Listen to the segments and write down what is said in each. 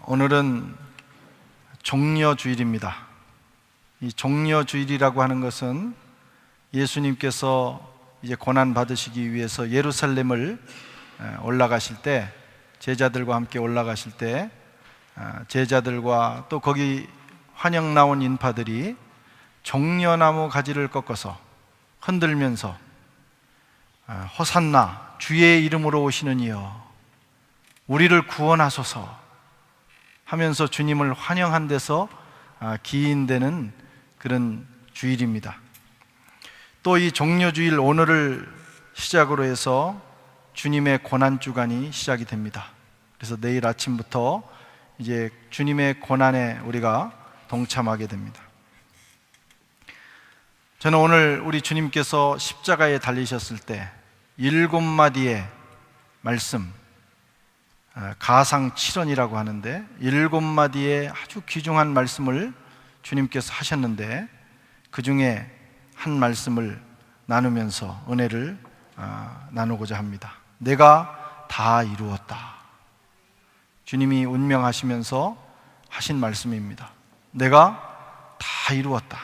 오늘은 종려주일입니다. 이 종려주일이라고 하는 것은 예수님께서 이제 고난 받으시기 위해서 예루살렘을 올라가실 때, 제자들과 함께 올라가실 때 제자들과 또 거기 환영 나온 인파들이 종려나무 가지를 꺾어서 흔들면서 호산나 주의 이름으로 오시는 이여 우리를 구원하소서 하면서 주님을 환영한 데서 기인되는 그런 주일입니다. 또 이 종려주일 오늘을 시작으로 해서 주님의 고난주간이 시작이 됩니다. 그래서 내일 아침부터 이제 주님의 고난에 우리가 동참하게 됩니다. 저는 오늘 우리 주님께서 십자가에 달리셨을 때 7마디의 말씀, 가상 7언이라고 하는데 7마디의 아주 귀중한 말씀을 주님께서 하셨는데, 그 중에 한 말씀을 나누면서 은혜를 나누고자 합니다. 내가 다 이루었다. 주님이 운명하시면서 하신 말씀입니다. 내가 다 이루었다.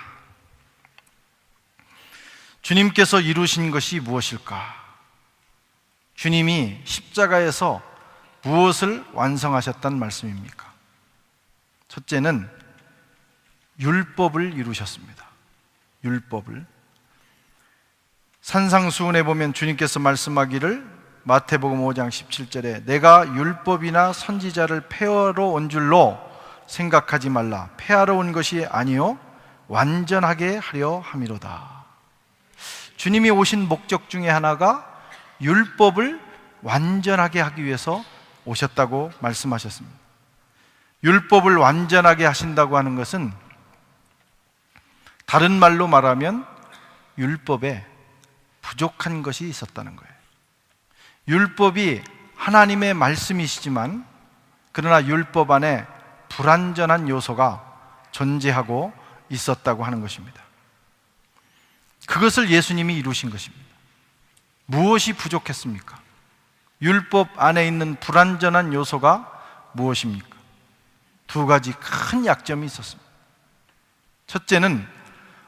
주님께서 이루신 것이 무엇일까? 주님이 십자가에서 무엇을 완성하셨단 말씀입니까? 첫째는 율법을 이루셨습니다. 율법을. 산상수훈에 보면 주님께서 말씀하기를, 마태복음 5장 17절에 내가 율법이나 선지자를 폐하러 온 줄로 생각하지 말라. 폐하러 온 것이 아니요 완전하게 하려 함이로다. 주님이 오신 목적 중에 하나가 율법을 완전하게 하기 위해서 오셨다고 말씀하셨습니다. 율법을 완전하게 하신다고 하는 것은 다른 말로 말하면 율법에 부족한 것이 있었다는 거예요. 율법이 하나님의 말씀이시지만 그러나 율법 안에 불완전한 요소가 존재하고 있었다고 하는 것입니다. 그것을 예수님이 이루신 것입니다. 무엇이 부족했습니까? 율법 안에 있는 불완전한 요소가 무엇입니까? 두 가지 큰 약점이 있었습니다. 첫째는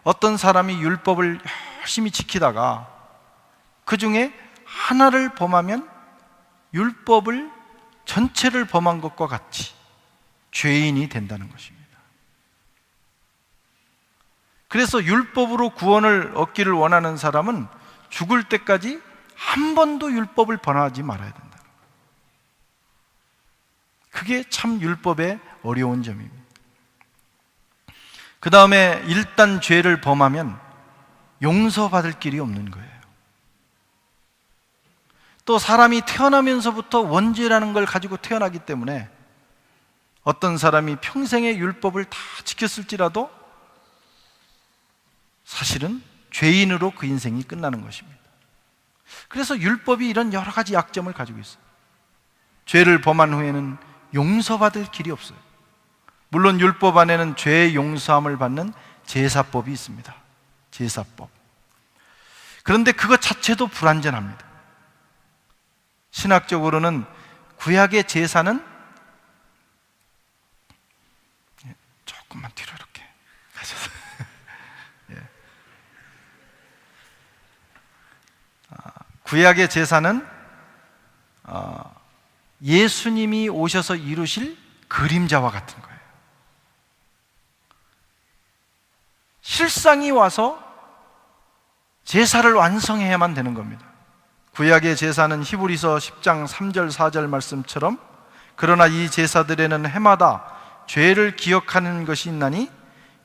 어떤 사람이 율법을 열심히 지키다가 그 중에 하나를 범하면 율법을 전체를 범한 것과 같이 죄인이 된다는 것입니다. 그래서 율법으로 구원을 얻기를 원하는 사람은 죽을 때까지 한 번도 율법을 범하지 말아야 된다. 그게 참 율법의 어려운 점입니다. 그 다음에 일단 죄를 범하면 용서받을 길이 없는 거예요. 또 사람이 태어나면서부터 원죄라는 걸 가지고 태어나기 때문에 어떤 사람이 평생의 율법을 다 지켰을지라도 사실은 죄인으로 그 인생이 끝나는 것입니다. 그래서 율법이 이런 여러 가지 약점을 가지고 있어요. 죄를 범한 후에는 용서받을 길이 없어요. 물론 율법 안에는 죄의 용서함을 받는 제사법이 있습니다. 제사법. 그런데 그것 자체도 불완전합니다. 신학적으로는 구약의 제사는 조금만 뒤로 이렇게 가셔서 구약의 제사는 예수님이 오셔서 이루실 그림자와 같은 거예요. 실상이 와서 제사를 완성해야만 되는 겁니다. 구약의 제사는 히브리서 10장 3절 4절 말씀처럼, 그러나 이 제사들에는 해마다 죄를 기억하는 것이 있나니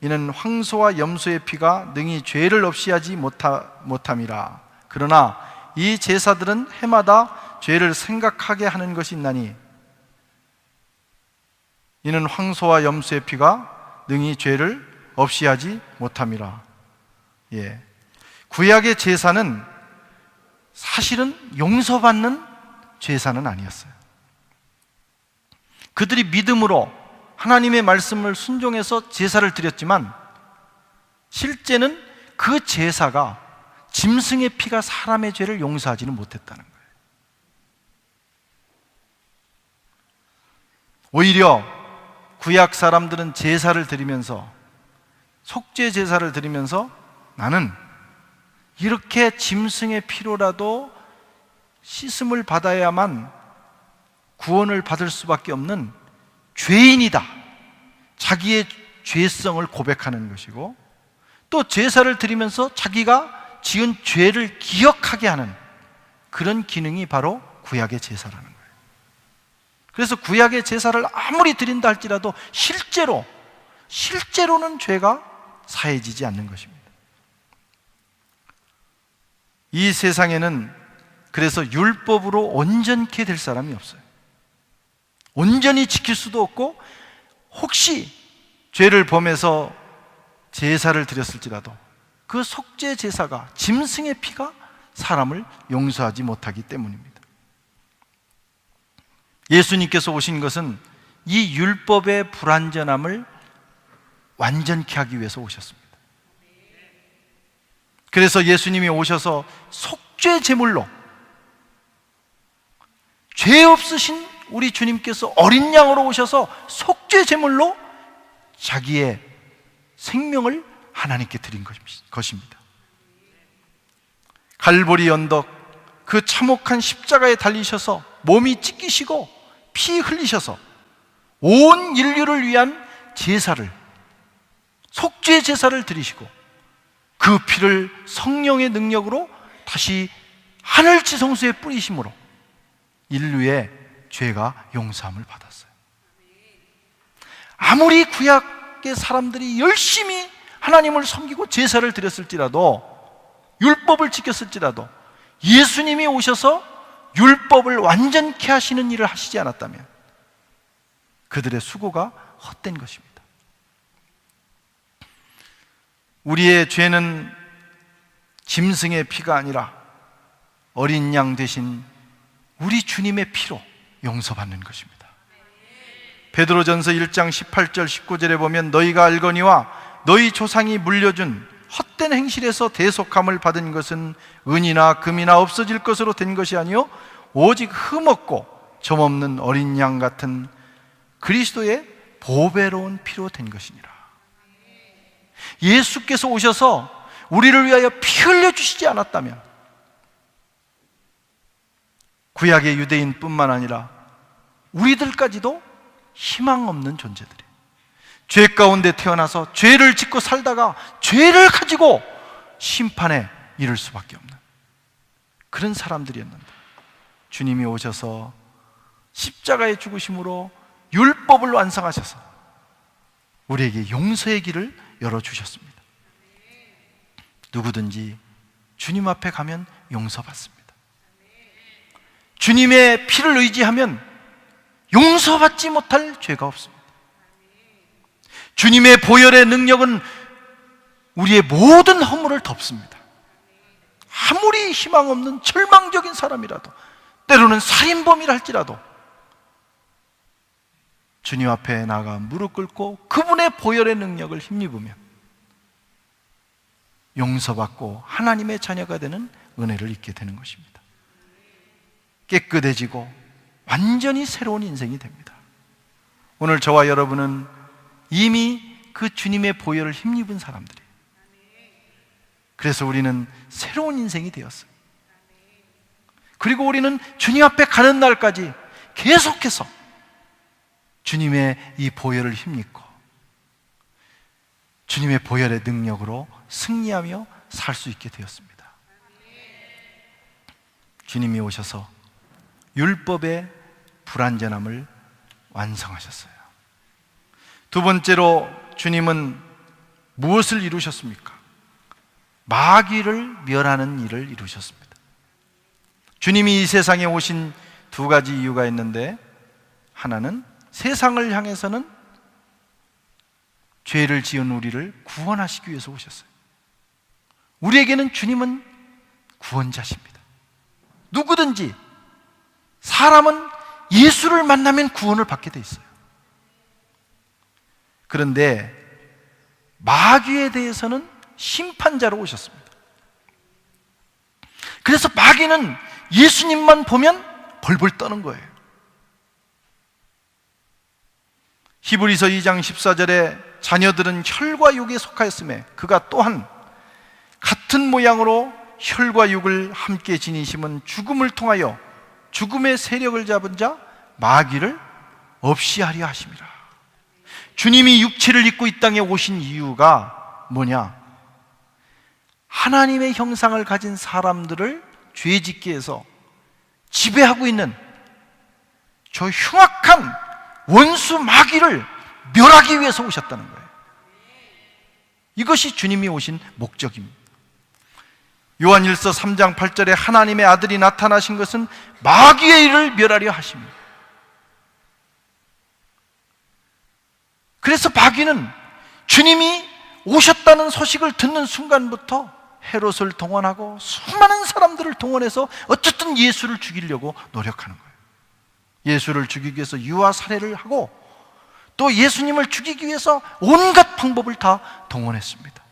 이는 황소와 염소의 피가 능히 죄를 없이 하지 못함이라. 그러나 이 제사들은 해마다 죄를 생각하게 하는 것이 있나니 이는 황소와 염소의 피가 능히 죄를 없이 하지 못함이라. 구약의 제사는 사실은 용서받는 제사는 아니었어요. 그들이 믿음으로 하나님의 말씀을 순종해서 제사를 드렸지만 실제는 그 제사가 짐승의 피가 사람의 죄를 용서하지는 못했다는 거예요. 오히려 구약 사람들은 제사를 드리면서, 속죄 제사를 드리면서 나는 이렇게 짐승의 피로라도 씻음을 받아야만 구원을 받을 수밖에 없는 죄인이다, 자기의 죄성을 고백하는 것이고, 또 제사를 드리면서 자기가 지은 죄를 기억하게 하는 그런 기능이 바로 구약의 제사라는 거예요. 그래서 구약의 제사를 아무리 드린다 할지라도 실제로는 죄가 사해지지 않는 것입니다. 이 세상에는 그래서 율법으로 온전케 될 사람이 없어요. 온전히 지킬 수도 없고, 혹시 죄를 범해서 제사를 드렸을지라도 그 속죄 제사가, 짐승의 피가 사람을 용서하지 못하기 때문입니다. 예수님께서 오신 것은 이 율법의 불완전함을 완전케 하기 위해서 오셨습니다. 그래서 예수님이 오셔서 속죄 제물로, 죄 없으신 우리 주님께서 어린 양으로 오셔서 속죄 제물로 자기의 생명을 하나님께 드린 것입니다. 갈보리 언덕 그 참혹한 십자가에 달리셔서 몸이 찢기시고 피 흘리셔서 온 인류를 위한 제사를, 속죄 제사를 드리시고, 그 피를 성령의 능력으로 다시 하늘 지성소에 뿌리심으로 인류의 죄가 용서함을 받았어요. 아무리 구약의 사람들이 열심히 하나님을 섬기고 제사를 드렸을지라도, 율법을 지켰을지라도, 예수님이 오셔서 율법을 완전케 하시는 일을 하시지 않았다면 그들의 수고가 헛된 것입니다. 우리의 죄는 짐승의 피가 아니라 어린 양 대신 우리 주님의 피로 용서받는 것입니다. 베드로전서 1장 18절 19절에 보면 너희가 알거니와 너희 조상이 물려준 헛된 행실에서 대속함을 받은 것은 은이나 금이나 없어질 것으로 된 것이 아니요 오직 흠없고 점없는 어린 양 같은 그리스도의 보배로운 피로 된 것이니라. 예수께서 오셔서 우리를 위하여 피 흘려주시지 않았다면 구약의 유대인뿐만 아니라 우리들까지도 희망 없는 존재들이에요. 죄 가운데 태어나서 죄를 짓고 살다가 죄를 가지고 심판에 이를 수밖에 없는 그런 사람들이었는데, 주님이 오셔서 십자가의 죽으심으로 율법을 완성하셔서 우리에게 용서의 길을 열어주셨습니다. 누구든지 주님 앞에 가면 용서받습니다. 주님의 피를 의지하면 용서받지 못할 죄가 없습니다. 주님의 보혈의 능력은 우리의 모든 허물을 덮습니다. 아무리 희망 없는 절망적인 사람이라도, 때로는 살인범이라 할지라도 주님 앞에 나가 무릎 꿇고 그분의 보혈의 능력을 힘입으면 용서받고 하나님의 자녀가 되는 은혜를 입게 되는 것입니다. 깨끗해지고 완전히 새로운 인생이 됩니다. 오늘 저와 여러분은 이미 그 주님의 보혈을 힘입은 사람들이에요. 그래서 우리는 새로운 인생이 되었어요. 그리고 우리는 주님 앞에 가는 날까지 계속해서 주님의 이 보혈을 힘입고 주님의 보혈의 능력으로 승리하며 살 수 있게 되었습니다. 주님이 오셔서 율법의 불완전함을 완성하셨어요. 두 번째로 주님은 무엇을 이루셨습니까? 마귀를 멸하는 일을 이루셨습니다. 주님이 이 세상에 오신 두 가지 이유가 있는데, 하나는 세상을 향해서는 죄를 지은 우리를 구원하시기 위해서 오셨어요. 우리에게는 주님은 구원자십니다. 누구든지 사람은 예수를 만나면 구원을 받게 돼 있어요. 그런데 마귀에 대해서는 심판자로 오셨습니다. 그래서 마귀는 예수님만 보면 벌벌 떠는 거예요. 히브리서 2장 14절에 자녀들은 혈과 육에 속하였음에 그가 또한 같은 모양으로 혈과 육을 함께 지니심은 죽음을 통하여 죽음의 세력을 잡은 자 마귀를 없이 하려 하심이라. 주님이 육체를 입고 이 땅에 오신 이유가 뭐냐? 하나님의 형상을 가진 사람들을 죄짓게 해서 지배하고 있는 저 흉악한 원수 마귀를 멸하기 위해서 오셨다는 거예요. 이것이 주님이 오신 목적입니다. 요한일서 3장 8절에 하나님의 아들이 나타나신 것은 마귀의 일을 멸하려 하십니다. 그래서 마귀는 주님이 오셨다는 소식을 듣는 순간부터 헤롯을 동원하고 수많은 사람들을 동원해서 어쨌든 예수를 죽이려고 노력하는 거예요. 예수를 죽이기 위해서 유아 살해를 하고 또 예수님을 죽이기 위해서 온갖 방법을 다 동원했습니다.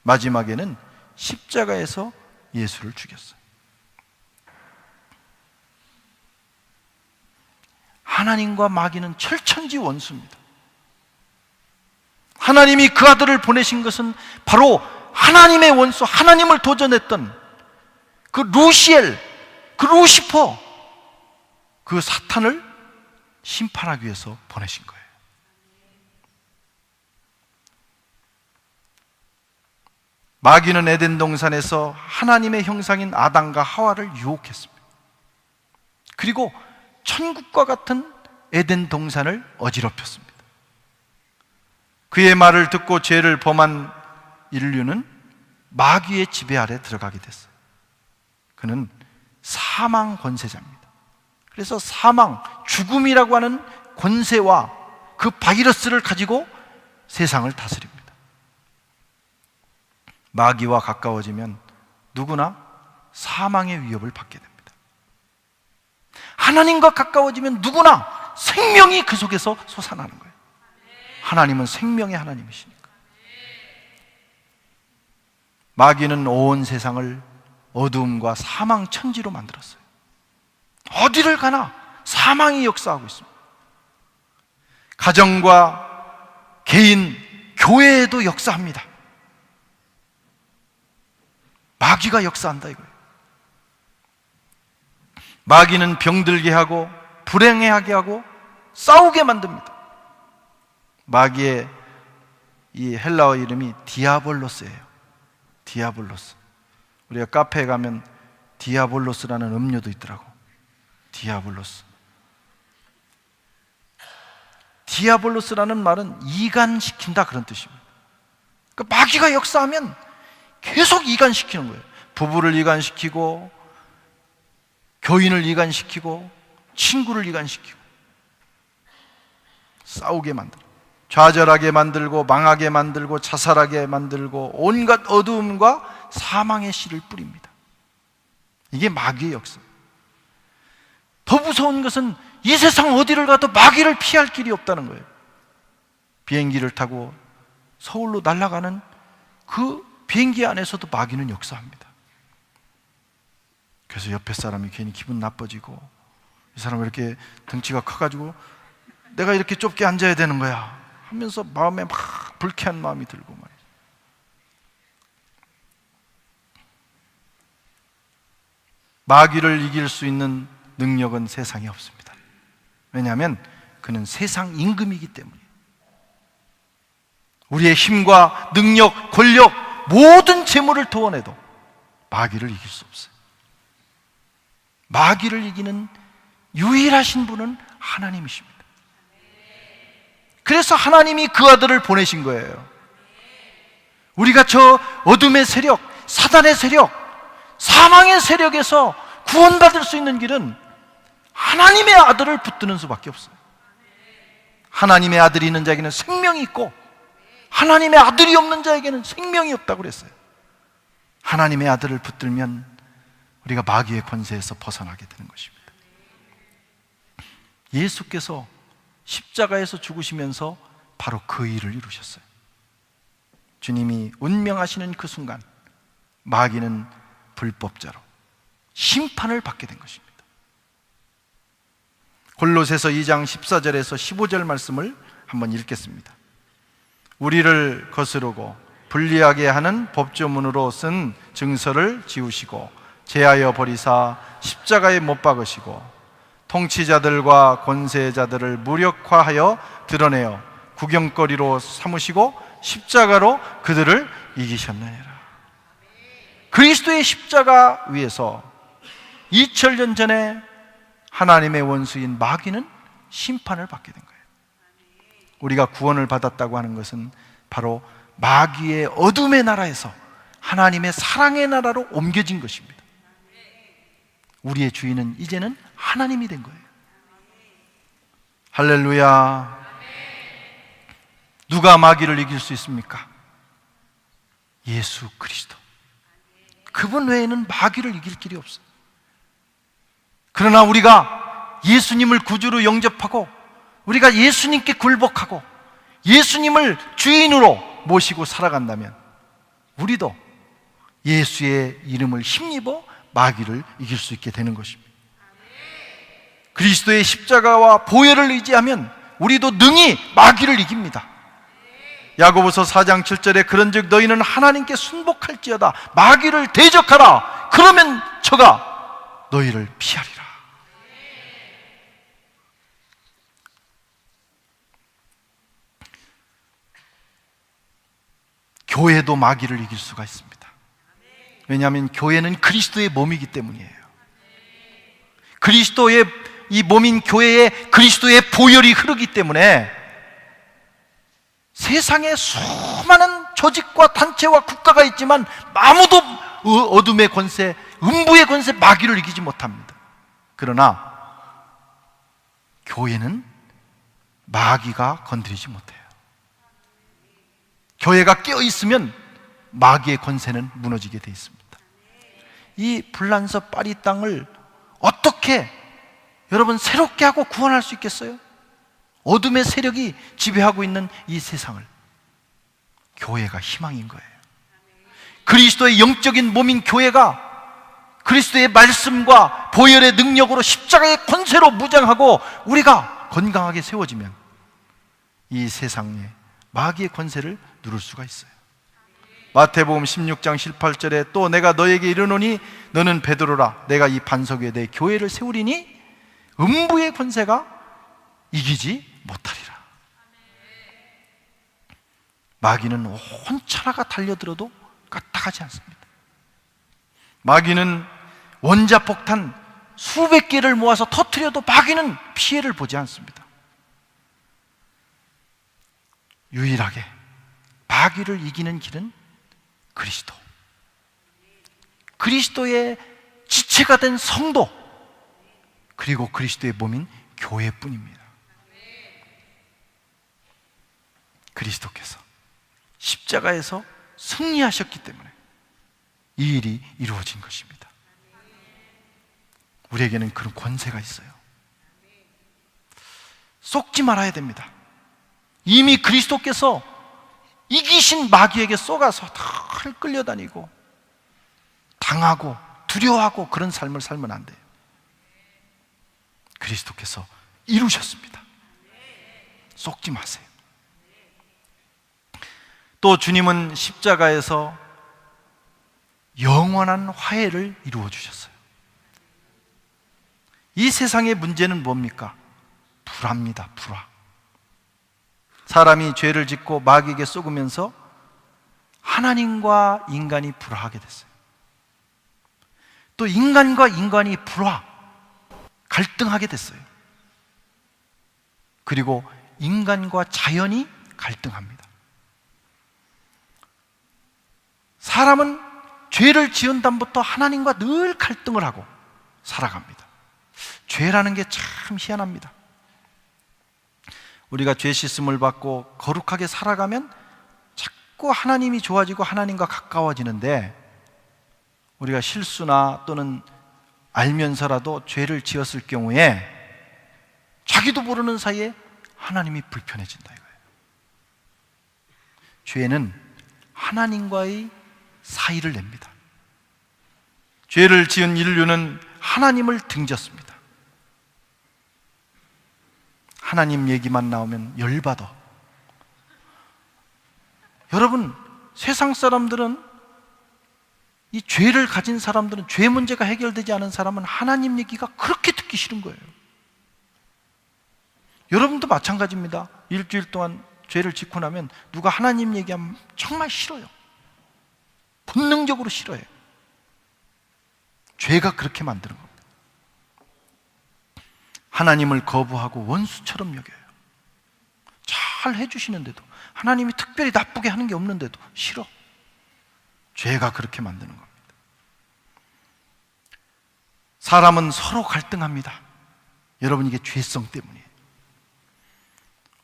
마지막에는 십자가에서 예수를 죽였어요. 하나님과 마귀는 철천지 원수입니다. 하나님이 그 아들을 보내신 것은 바로 하나님의 원수, 하나님을 도전했던 그 루시엘, 그 루시퍼, 그 사탄을 심판하기 위해서 보내신 거예요. 마귀는 에덴 동산에서 하나님의 형상인 아담과 하와를 유혹했습니다. 그리고 천국과 같은 에덴 동산을 어지럽혔습니다. 그의 말을 듣고 죄를 범한 인류는 마귀의 지배 아래 들어가게 됐어요. 그는 사망 권세자입니다. 그래서 사망, 죽음이라고 하는 권세와 그 바이러스를 가지고 세상을 다스립니다. 마귀와 가까워지면 누구나 사망의 위협을 받게 됩니다. 하나님과 가까워지면 누구나 생명이 그 속에서 솟아나는 거예요. 하나님은 생명의 하나님이시니까. 마귀는 온 세상을 어두움과 사망 천지로 만들었어요. 어디를 가나 사망이 역사하고 있습니다. 가정과 개인, 교회에도 역사합니다. 마귀가 역사한다 이거예요. 마귀는 병들게 하고 불행하게 하고 싸우게 만듭니다. 마귀의 이 헬라어 이름이 디아볼로스예요. 디아볼로스. 우리가 카페에 가면 디아볼로스라는 음료도 있더라고. 디아볼로스. 디아볼로스라는 말은 이간시킨다 그런 뜻입니다. 그러니까 마귀가 역사하면 계속 이간시키는 거예요. 부부를 이간시키고 교인을 이간시키고 친구를 이간시키고 싸우게 만들고 좌절하게 만들고 망하게 만들고 자살하게 만들고 온갖 어두움과 사망의 씨를 뿌립니다. 이게 마귀의 역사. 더 무서운 것은 이 세상 어디를 가도 마귀를 피할 길이 없다는 거예요. 비행기를 타고 서울로 날아가는 그 비행기 안에서도 마귀는 역사합니다. 그래서 옆에 사람이 괜히 기분 나빠지고 이 사람 왜 이렇게 덩치가 커가지고 내가 이렇게 좁게 앉아야 되는 거야 하면서 마음에 막 불쾌한 마음이 들고 말이죠. 마귀를 이길 수 있는 능력은 세상에 없습니다. 왜냐하면 그는 세상 임금이기 때문이에요. 우리의 힘과 능력, 권력, 모든 재물을 동원해도 마귀를 이길 수 없어요. 마귀를 이기는 유일하신 분은 하나님이십니다. 그래서 하나님이 그 아들을 보내신 거예요. 우리가 저 어둠의 세력, 사단의 세력, 사망의 세력에서 구원받을 수 있는 길은 하나님의 아들을 붙드는 수밖에 없어요. 하나님의 아들이 있는 자에게는 생명이 있고 하나님의 아들이 없는 자에게는 생명이 없다고 그랬어요. 하나님의 아들을 붙들면 우리가 마귀의 권세에서 벗어나게 되는 것입니다. 예수께서 십자가에서 죽으시면서 바로 그 일을 이루셨어요. 주님이 운명하시는 그 순간 마귀는 불법자로 심판을 받게 된 것입니다. 골로새서 2장 14절에서 15절 말씀을 한번 읽겠습니다. 우리를 거스르고 불리하게 하는 법조문으로 쓴 증서를 지우시고 제하여 버리사 십자가에 못 박으시고 통치자들과 권세자들을 무력화하여 드러내어 구경거리로 삼으시고 십자가로 그들을 이기셨느니라. 그리스도의 십자가 위에서 2000년 전에 하나님의 원수인 마귀는 심판을 받게 된 거예요. 우리가 구원을 받았다고 하는 것은 바로 마귀의 어둠의 나라에서 하나님의 사랑의 나라로 옮겨진 것입니다. 우리의 주인은 이제는 하나님이 된 거예요. 할렐루야. 누가 마귀를 이길 수 있습니까? 예수 그리스도. 그분 외에는 마귀를 이길 길이 없어요. 그러나 우리가 예수님을 구주로 영접하고 우리가 예수님께 굴복하고 예수님을 주인으로 모시고 살아간다면 우리도 예수의 이름을 힘입어 마귀를 이길 수 있게 되는 것입니다. 그리스도의 십자가와 보혈을 의지하면 우리도 능히 마귀를 이깁니다. 야고보서 4장 7절에 그런즉 너희는 하나님께 순복할지어다 마귀를 대적하라 그러면 저가 너희를 피하리라. 교회도 마귀를 이길 수가 있습니다. 왜냐하면 교회는 그리스도의 몸이기 때문이에요. 그리스도의 이 몸인 교회에 그리스도의 보혈이 흐르기 때문에 세상에 수많은 조직과 단체와 국가가 있지만 아무도 어둠의 권세, 음부의 권세, 마귀를 이기지 못합니다. 그러나 교회는 마귀가 건드리지 못해요. 교회가 깨어있으면 마귀의 권세는 무너지게 되어 있습니다. 이 불란서 파리 땅을 어떻게 여러분 새롭게 하고 구원할 수 있겠어요? 어둠의 세력이 지배하고 있는 이 세상을 교회가 희망인 거예요. 그리스도의 영적인 몸인 교회가 그리스도의 말씀과 보혈의 능력으로 십자가의 권세로 무장하고 우리가 건강하게 세워지면 이 세상에 마귀의 권세를 누를 수가 있어요. 마태복음 16장 18절에 또 내가 너에게 이르노니 너는 베드로라 내가 이 반석 위에 내 교회를 세우리니 음부의 권세가 이기지 못하리라. 마귀는 온 천하가 달려들어도 까딱하지 않습니다. 마귀는 원자폭탄 수백 개를 모아서 터뜨려도 마귀는 피해를 보지 않습니다. 유일하게 마귀를 이기는 길은 그리스도, 그리스도의 지체가 된 성도, 그리고 그리스도의 몸인 교회뿐입니다. 그리스도께서 십자가에서 승리하셨기 때문에 이 일이 이루어진 것입니다. 우리에게는 그런 권세가 있어요. 속지 말아야 됩니다. 이미 그리스도께서 이기신 마귀에게 쏘가서 다 끌려다니고 당하고 두려워하고 그런 삶을 살면 안 돼요. 그리스도께서 이루셨습니다. 속지 마세요. 또 주님은 십자가에서 영원한 화해를 이루어 주셨어요. 이 세상의 문제는 뭡니까? 불화입니다. 불화. 사람이 죄를 짓고 마귀에게 쏘으면서 하나님과 인간이 불화하게 됐어요. 또 인간과 인간이 갈등하게 됐어요. 그리고 인간과 자연이 갈등합니다. 사람은 죄를 지은 다음부터 하나님과 늘 갈등을 하고 살아갑니다. 죄라는 게 참 희한합니다. 우리가 죄 씻음을 받고 거룩하게 살아가면 자꾸 하나님이 좋아지고 하나님과 가까워지는데 우리가 실수나 또는 알면서라도 죄를 지었을 경우에 자기도 모르는 사이에 하나님이 불편해진다 이거예요. 죄는 하나님과의 사이를 냅니다. 죄를 지은 인류는 하나님을 등졌습니다. 하나님 얘기만 나오면 열받아. 여러분, 세상 사람들은, 이 죄를 가진 사람들은, 죄 문제가 해결되지 않은 사람은 하나님 얘기가 그렇게 듣기 싫은 거예요. 여러분도 마찬가지입니다. 일주일 동안 죄를 짓고 나면 누가 하나님 얘기하면 정말 싫어요. 본능적으로 싫어해요. 죄가 그렇게 만드는 겁니다. 하나님을 거부하고 원수처럼 여겨요. 잘 해주시는데도, 하나님이 특별히 나쁘게 하는 게 없는데도 싫어. 죄가 그렇게 만드는 겁니다. 사람은 서로 갈등합니다. 여러분, 이게 죄성 때문이에요.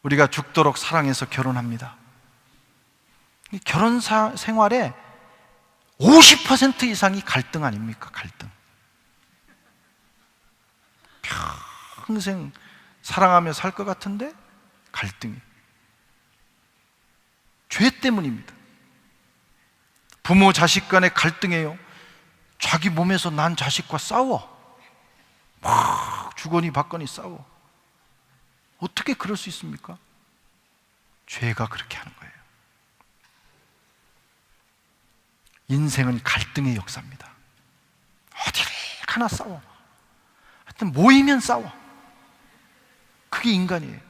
우리가 죽도록 사랑해서 결혼합니다. 결혼 생활에 50% 이상이 갈등 아닙니까? 갈등. 평생 사랑하며 살 것 같은데 갈등이. 죄 때문입니다. 부모 자식 간에 갈등해요. 자기 몸에서 난 자식과 싸워. 막 주거니 받거니 싸워. 어떻게 그럴 수 있습니까? 죄가 그렇게 하는 거예요. 인생은 갈등의 역사입니다. 어디를 가나 싸워. 하여튼 모이면 싸워. 그게 인간이에요.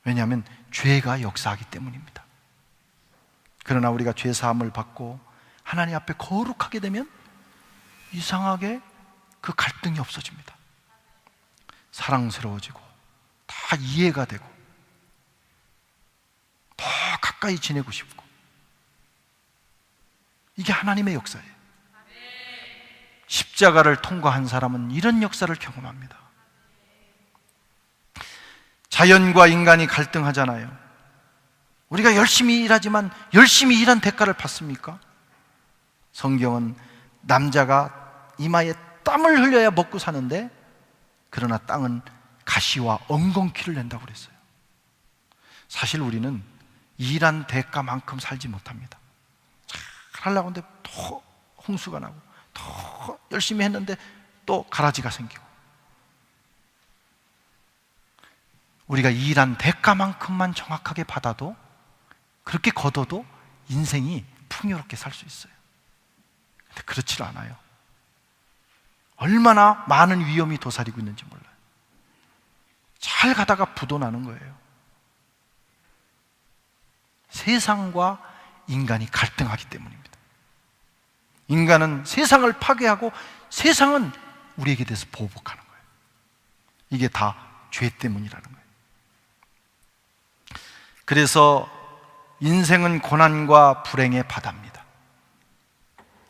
왜냐하면 죄가 역사하기 때문입니다. 그러나 우리가 죄 사함을 받고 하나님 앞에 거룩하게 되면 이상하게 그 갈등이 없어집니다. 사랑스러워지고 다 이해가 되고 더 가까이 지내고 싶고, 이게 하나님의 역사예요. 십자가를 통과한 사람은 이런 역사를 경험합니다. 자연과 인간이 갈등하잖아요. 우리가 열심히 일하지만 열심히 일한 대가를 받습니까? 성경은 남자가 이마에 땀을 흘려야 먹고 사는데, 그러나 땅은 가시와 엉겅퀴를 낸다고 그랬어요. 사실 우리는 일한 대가만큼 살지 못합니다. 잘 하려고 하는데 또 홍수가 나고, 더 열심히 했는데 또 가라지가 생기고. 우리가 일한 대가만큼만 정확하게 받아도, 그렇게 거둬도 인생이 풍요롭게 살 수 있어요. 근데 그렇지 않아요. 얼마나 많은 위험이 도사리고 있는지 몰라요. 잘 가다가 부도 나는 거예요. 세상과 인간이 갈등하기 때문입니다. 인간은 세상을 파괴하고 세상은 우리에게 대해서 보복하는 거예요. 이게 다 죄 때문이라는 거예요. 그래서 인생은 고난과 불행의 바다입니다.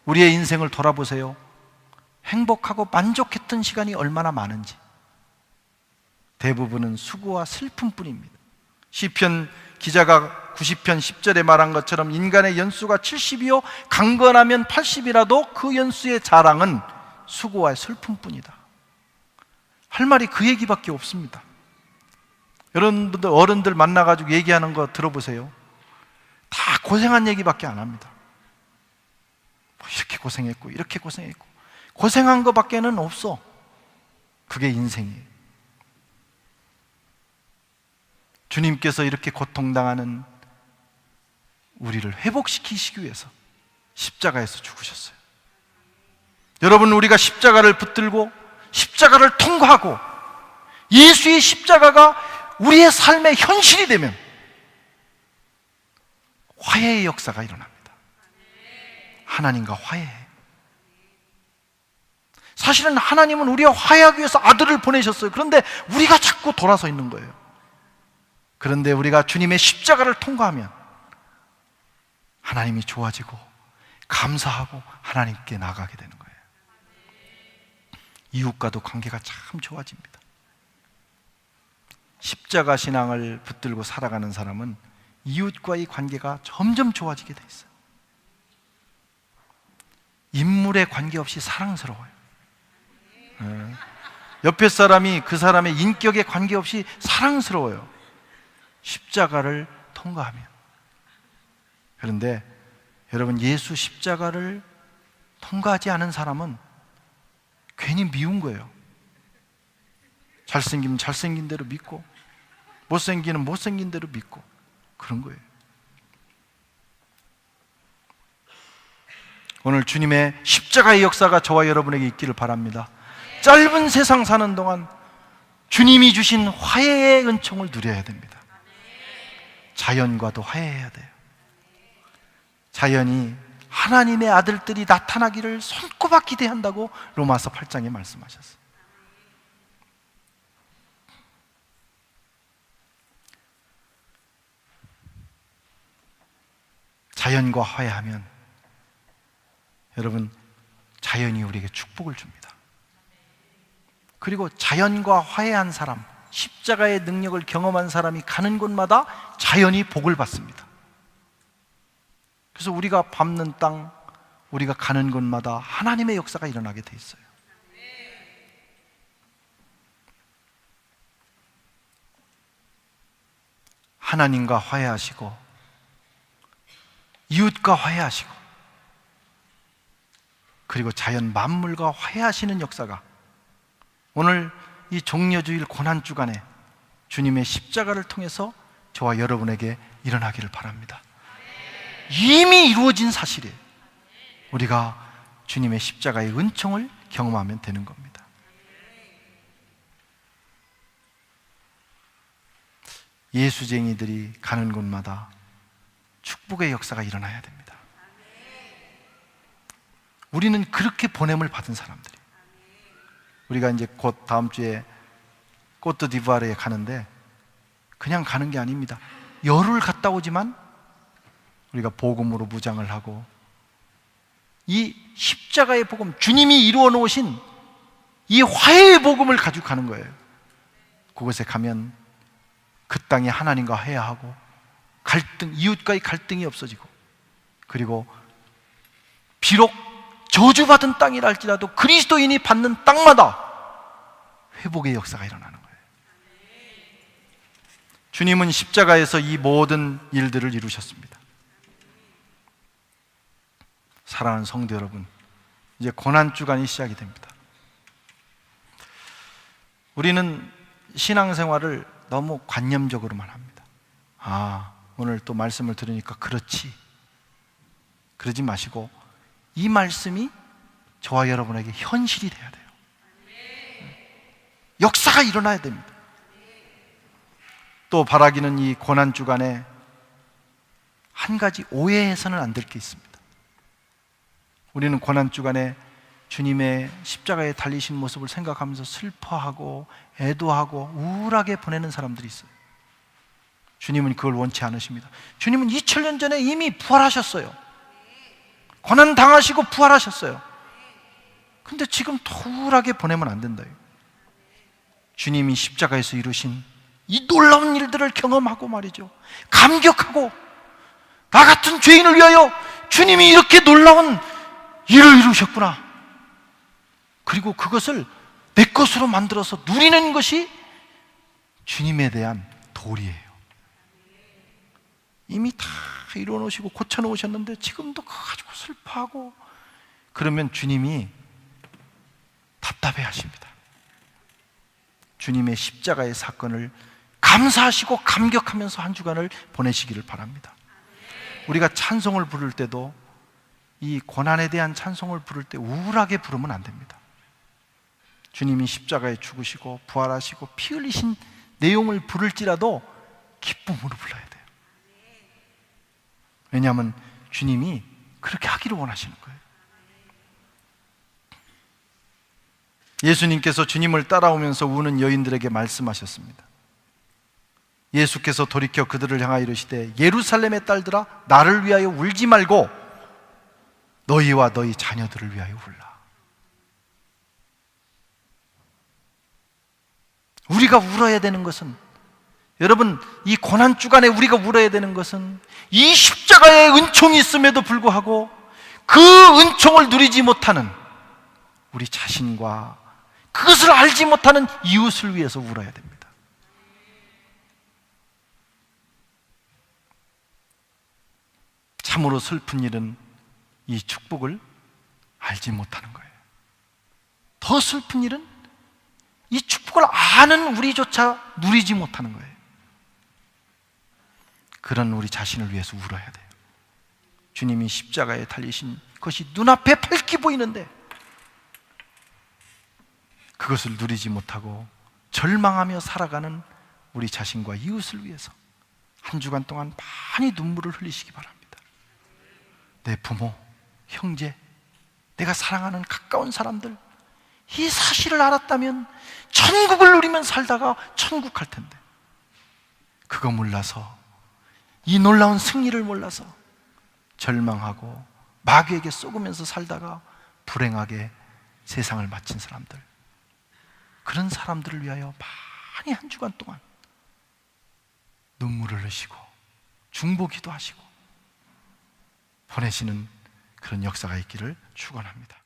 우리의 인생을 돌아보세요. 행복하고 만족했던 시간이 얼마나 많은지. 대부분은 수고와 슬픔뿐입니다. 시편 기자가 90편 10절에 말한 것처럼 인간의 연수가 70이요 강건하면 80이라도 그 연수의 자랑은 수고와 슬픔뿐이다. 할 말이 그 얘기밖에 없습니다. 여러분들 어른들 만나가지고 얘기하는 거 들어보세요. 다 고생한 얘기밖에 안 합니다. 이렇게 고생했고 이렇게 고생했고, 고생한 것밖에는 없어. 그게 인생이에요. 주님께서 이렇게 고통당하는 우리를 회복시키시기 위해서 십자가에서 죽으셨어요. 여러분, 우리가 십자가를 붙들고 십자가를 통과하고 예수의 십자가가 우리의 삶의 현실이 되면 화해의 역사가 일어납니다. 하나님과 화해해. 사실은 하나님은 우리와 화해하기 위해서 아들을 보내셨어요. 그런데 우리가 자꾸 돌아서 있는 거예요. 그런데 우리가 주님의 십자가를 통과하면 하나님이 좋아지고 감사하고 하나님께 나가게 되는 거예요. 이웃과도 관계가 참 좋아집니다. 십자가 신앙을 붙들고 살아가는 사람은 이웃과의 관계가 점점 좋아지게 돼 있어요. 인물에 관계없이 사랑스러워요. 옆에 사람이 그 사람의 인격에 관계없이 사랑스러워요. 십자가를 통과하면. 그런데 여러분, 예수 십자가를 통과하지 않은 사람은 괜히 미운 거예요. 잘생기면 잘생긴 대로 믿고, 못생기면 못생긴 대로 믿고, 그런 거예요. 오늘 주님의 십자가의 역사가 저와 여러분에게 있기를 바랍니다. 짧은 세상 사는 동안 주님이 주신 화해의 은총을 누려야 됩니다. 자연과도 화해해야 돼요. 자연이 하나님의 아들들이 나타나기를 손꼽아 기대한다고 로마서 8장에 말씀하셨어요. 자연과 화해하면 여러분, 자연이 우리에게 축복을 줍니다. 그리고 자연과 화해한 사람, 십자가의 능력을 경험한 사람이 가는 곳마다 자연이 복을 받습니다. 그래서 우리가 밟는 땅, 우리가 가는 곳마다 하나님의 역사가 일어나게 돼 있어요. 하나님과 화해하시고 이웃과 화해하시고 그리고 자연 만물과 화해하시는 역사가 오늘 이 종려주일 고난주간에 주님의 십자가를 통해서 저와 여러분에게 일어나기를 바랍니다. 이미 이루어진 사실이에요. 우리가 주님의 십자가의 은총을 경험하면 되는 겁니다. 예수쟁이들이 가는 곳마다 축복의 역사가 일어나야 됩니다. 우리는 그렇게 보냄을 받은 사람들이. 우리가 이제 곧 다음 주에 코트디부아르에 가는데 그냥 가는 게 아닙니다. 열흘 갔다 오지만 우리가 복음으로 무장을 하고 이 십자가의 복음, 주님이 이루어 놓으신 이 화해의 복음을 가지고 가는 거예요. 그곳에 가면 그 땅에 하나님과 화해하고 갈등, 이웃과의 갈등이 없어지고, 그리고 비록 저주받은 땅이라 할지라도 그리스도인이 받는 땅마다 회복의 역사가 일어나는 거예요. 주님은 십자가에서 이 모든 일들을 이루셨습니다. 사랑하는 성도 여러분, 이제 고난주간이 시작이 됩니다. 우리는 신앙생활을 너무 관념적으로만 합니다. 오늘 또 말씀을 들으니까 그렇지, 그러지 마시고 이 말씀이 저와 여러분에게 현실이 돼야 돼요. 역사가 일어나야 됩니다. 또 바라기는 이 고난주간에 한 가지 오해해서는 안 될 게 있습니다. 우리는 고난주간에 주님의 십자가에 달리신 모습을 생각하면서 슬퍼하고 애도하고 우울하게 보내는 사람들이 있어요. 주님은 그걸 원치 않으십니다. 주님은 2000년 전에 이미 부활하셨어요. 고난 당하시고 부활하셨어요. 근데 지금 더 우울하게 보내면 안 된다. 주님이 십자가에서 이루신 이 놀라운 일들을 경험하고 말이죠, 감격하고 나 같은 죄인을 위하여 주님이 이렇게 놀라운 일을 이루셨구나, 그리고 그것을 내 것으로 만들어서 누리는 것이 주님에 대한 도리예요. 이미 다 이루어놓으시고 고쳐놓으셨는데 지금도 그거 가지고 슬퍼하고 그러면 주님이 답답해 하십니다. 주님의 십자가의 사건을 감사하시고 감격하면서 한 주간을 보내시기를 바랍니다. 우리가 찬송을 부를 때도 이 고난에 대한 찬송을 부를 때 우울하게 부르면 안 됩니다. 주님이 십자가에 죽으시고 부활하시고 피 흘리신 내용을 부를지라도 기쁨으로 불러야 돼요. 왜냐하면 주님이 그렇게 하기를 원하시는 거예요. 예수님께서 주님을 따라오면서 우는 여인들에게 말씀하셨습니다. 예수께서 돌이켜 그들을 향하여 이르시되 예루살렘의 딸들아, 나를 위하여 울지 말고 너희와 너희 자녀들을 위하여 울라. 우리가 울어야 되는 것은, 여러분, 이 고난주간에 우리가 울어야 되는 것은 이 십자가의 은총이 있음에도 불구하고 그 은총을 누리지 못하는 우리 자신과 그것을 알지 못하는 이웃을 위해서 울어야 됩니다. 참으로 슬픈 일은 이 축복을 알지 못하는 거예요. 더 슬픈 일은 이 축복을 그걸 아는 우리조차 누리지 못하는 거예요. 그런 우리 자신을 위해서 울어야 돼요. 주님이 십자가에 달리신 것이 눈앞에 밝게 보이는데 그것을 누리지 못하고 절망하며 살아가는 우리 자신과 이웃을 위해서 한 주간 동안 많이 눈물을 흘리시기 바랍니다. 내 부모, 형제, 내가 사랑하는 가까운 사람들, 이 사실을 알았다면 천국을 누리면 살다가 천국 갈 텐데 그거 몰라서, 이 놀라운 승리를 몰라서 절망하고 마귀에게 속으면서 살다가 불행하게 세상을 마친 사람들, 그런 사람들을 위하여 많이 한 주간 동안 눈물을 흘리시고 중보기도 하시고 보내시는 그런 역사가 있기를 축원합니다.